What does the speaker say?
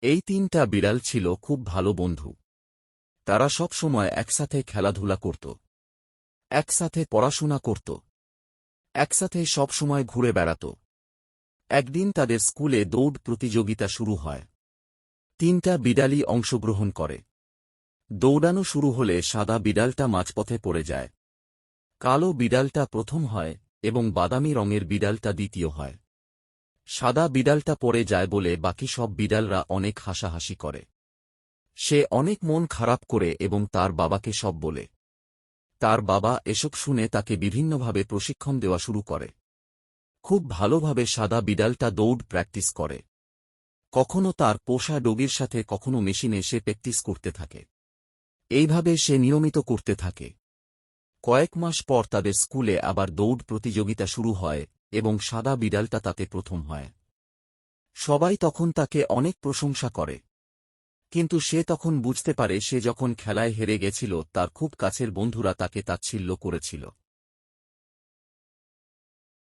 এই তিনটা বিড়াল ছিল খুব ভালো বন্ধু। তারা সব সময় একসাথে খেলাধুলা করত, একসাথে পড়াশোনা করত, একসাথে সব সময় ঘুরে বেড়াত। একদিন তাদের স্কুলে দৌড় প্রতিযোগিতা শুরু হয়। তিনটা বিড়ালই অংশগ্রহণ করে। দৌড়ানো শুরু হলে সাদা বিড়ালটা মাঝপথে পড়ে যায়। কালো বিড়ালটা প্রথম হয় এবং বাদামি রঙের বিড়ালটা দ্বিতীয় হয়। সাদা বিড়ালটা পড়ে যায় বলে বাকি সব বিড়ালরা অনেক হাসাহাসি করে। সে অনেক মন খারাপ করে এবং তার বাবাকে সব বলে। তার বাবা এসব শুনে তাকে বিভিন্নভাবে প্রশিক্ষণ দেওয়া শুরু করে। খুব ভালোভাবে সাদা বিড়ালটা দৌড় প্র্যাকটিস করে। কখনো তার পোষা ডগির সাথে, কখনো মেশিনে সে প্র্যাকটিস করতে থাকে। এইভাবে সে নিয়মিত করতে থাকে। কয়েক মাস পর তাদের স্কুলে আবার দৌড় প্রতিযোগিতা শুরু হয় এবং সাদা বিড়ালটা তাতে প্রথম হয়। সবাই তখন তাকে অনেক প্রশংসা করে। কিন্তু সে তখন বুঝতে পারে সে যখন খেলায় হেরে গেছিল তার খুব কাছের বন্ধুরা তাকে তাচ্ছিল্য করেছিল।